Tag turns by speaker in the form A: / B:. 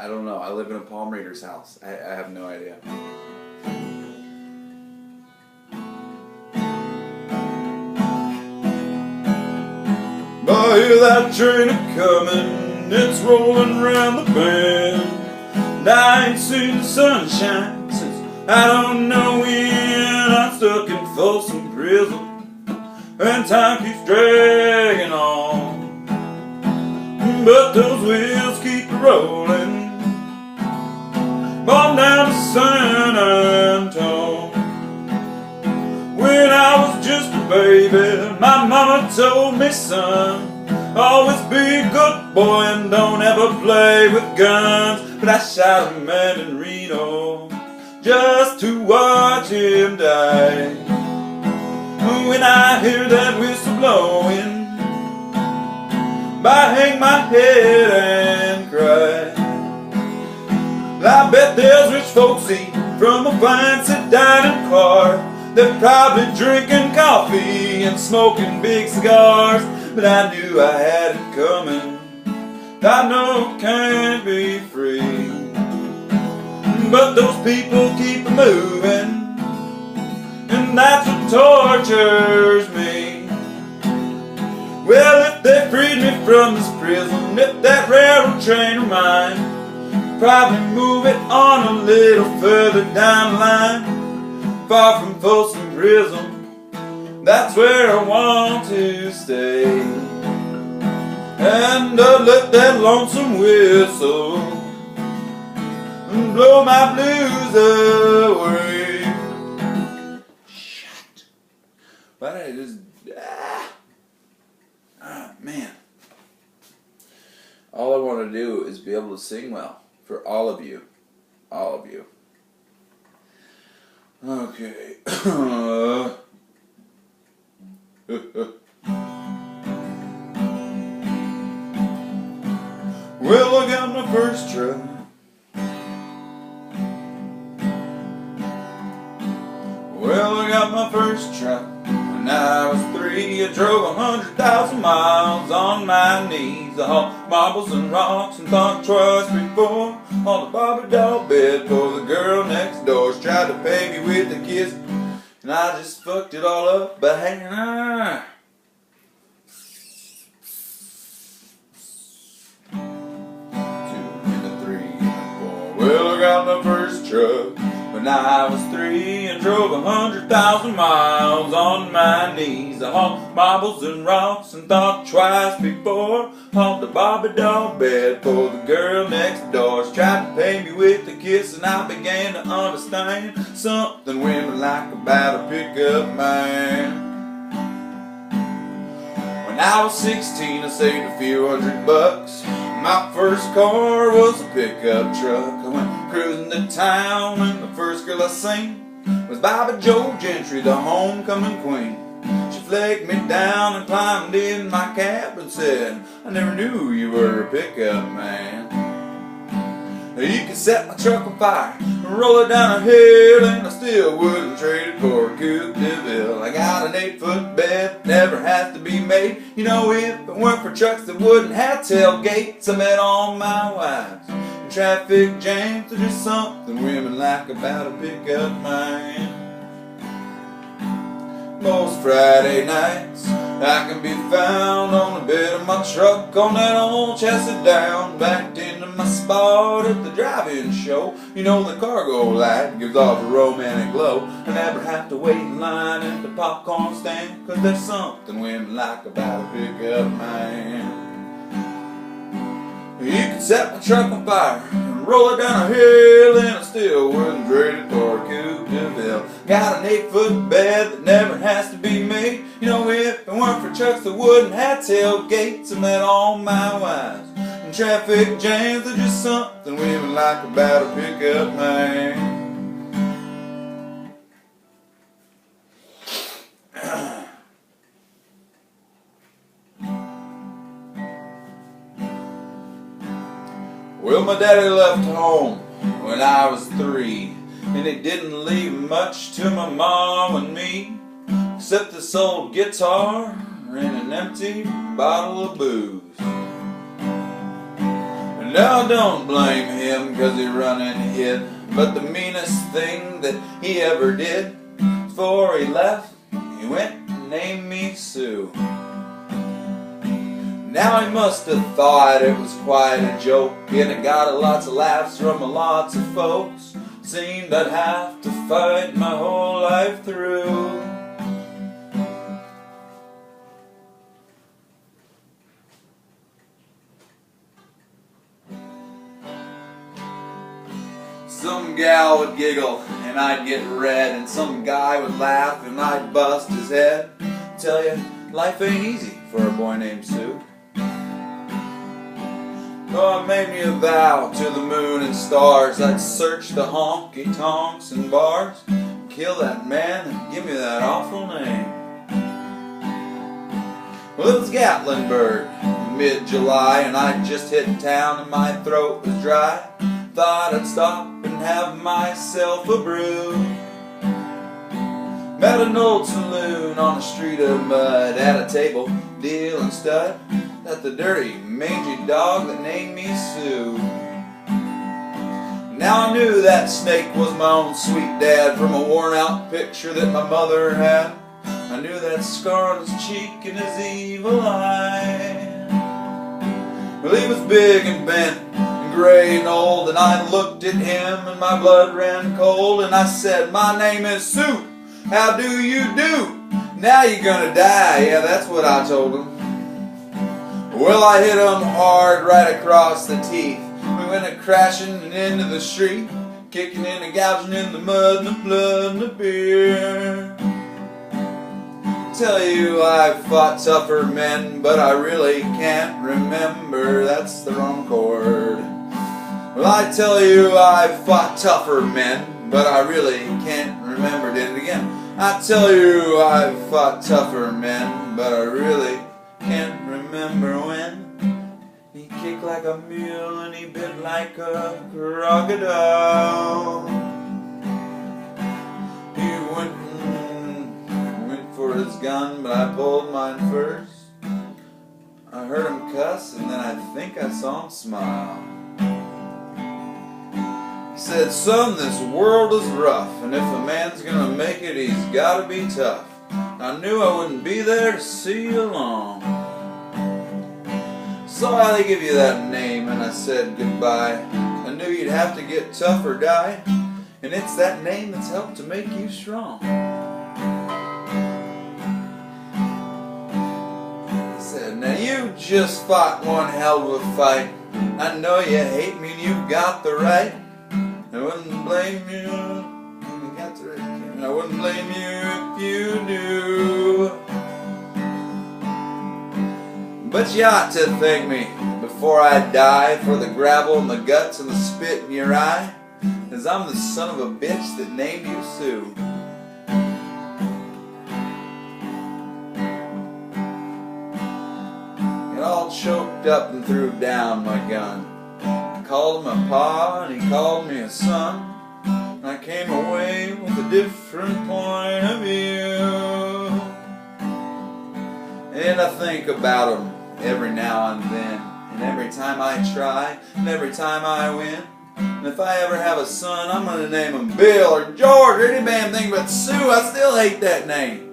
A: I don't know. I live in a palm reader's house. I have no idea. I hear that train a-comin', it's rolling round the bend. And I ain't seen the sunshine since I don't know when. I'm stuck in Folsom Prison, and time keeps dragging on. But those wheels keep rolling on down to San Antone. When I was just a baby, my mama told me, son, always be a good boy and don't ever play with guns. But I shot a man in Reno just to watch him die. When I hear that whistle blowing, I hang my head and cry. I bet there's rich folks eating from a fancy dining car. They're probably drinking coffee and smoking big cigars. But I knew I had it coming. I know it can't be free. But those people keep moving, and that's what tortures me. Well, if they freed me from this prison, if that railroad train of mine, probably move it on a little further down the line. Far from Folsom Prison, that's where I want to stay. And let that lonesome whistle blow my blues away. Shit. Why did I just... man. All I want to do is be able to sing well for all of you. All of you. Okay. Well, I got my first truck. Well, I got my first truck when I was 3. I drove 100,000 miles on my knees. I hauled marbles and rocks and thought twice before on the Bobby doll bed for the girl next door. She tried to pay me with a kiss, and I just fucked it all up by hanging on. 2 and a 3 and a 4. Well, I got my first truck when I was 3 and drove 100,000 miles on my knees. I hauled marbles and rocks and thought twice before on the Bobby doll bed for the girl next door. She tried to pay me with a kiss, and I began to understand something women like about a pickup man. When I was 16, I saved a few $100. My first car was a pickup truck. I went cruising to town, and the first girl I seen was Bobby Joe Gentry, the homecoming queen. She flagged me down and climbed in my cab and said, I never knew you were a pickup man. You could set my truck on fire and roll it down a hill, and I still wouldn't trade it for a Coupe de Ville. I got an 8-foot bed, never has to be made. You know, if it weren't for trucks that wouldn't have tailgates, I met all my wives in traffic jams. There's just something women like about a pickup man. Most Friday nights I can be found on the bed of my truck on that old chassis down, backed into my spot at the drive-in show. You know, the cargo light gives off a romantic glow. I never have to wait in line at the popcorn stand, 'cause there's something women like about a pickup man. You can set my truck on fire and roll it down a hill, and I still wouldn't trade it for a Coupe de Ville. Got an 8-foot bed that never has to be made. You know, if it weren't for trucks that wouldn't have tailgates, I met all my wives in traffic jams. There's just something women like about a pickup man. Well, my daddy left home when I was 3, and he didn't leave much to my mom and me, except this old guitar and an empty bottle of booze. And Now don't blame him 'cause he run and hid, but the meanest thing that he ever did, before he left, he went and named me Sue. Now he must have thought it was quite a joke, and it got lots of laughs from lots of folks. Seemed I'd have to fight my whole life through. Some gal would giggle and I'd get red, and some guy would laugh and I'd bust his head. Tell you, life ain't easy for a boy named Sue. Oh, I made me a vow to the moon and stars, I'd search the honky-tonks and bars, kill that man and give me that awful name. Well, it was Gatlinburg, mid-July, and I'd just hit town and my throat was dry. Thought I'd stop and have myself a brew. Met an old saloon on a street of mud, at a table dealing stud, at the dirty, mangy dog that named me Sue. Now I knew that snake was my own sweet dad, from a worn-out picture that my mother had. I knew that scar on his cheek and his evil eye. Well, he was big and bent and gray and old, and I looked at him and my blood ran cold, and I said, "My name is Sue. How do you do? Now you're gonna die." Yeah, that's what I told him. Well, I hit him hard right across the teeth. We went a-crashing into the street, kicking and gouging in the mud and the blood and the beer. Tell you I've fought tougher men, but I really can't remember. That's the wrong chord. Well, I tell you I've fought tougher men, but I really can't remember. Did it again. I tell you I've fought tougher men, but I really can't remember when. He kicked like a mule and he bit like a crocodile. He went for his gun, but I pulled mine first. I heard him cuss, and then I think I saw him smile. He said, "Son, this world is rough, and if a man's gonna make it, he's gotta be tough." I knew I wouldn't be there to see you long. So how they give you that name, and I said goodbye. I knew you'd have to get tough or die, and it's that name that's helped to make you strong. I said, "Now you just fought one hell of a fight. I know you hate me and you've got the right. I wouldn't blame you. You got the right. I wouldn't blame you if you do. But you ought to thank me before I die for the gravel and the guts and the spit in your eye, 'cause I'm the son of a bitch that named you Sue." Got all choked up and threw down my gun. I called him a pa and he called me a son. And I came away with a different point of view. And I think about him every now and then, and every time I try, and every time I win. And if I ever have a son, I'm gonna name him Bill or George or any damn thing but Sue. I still hate that name.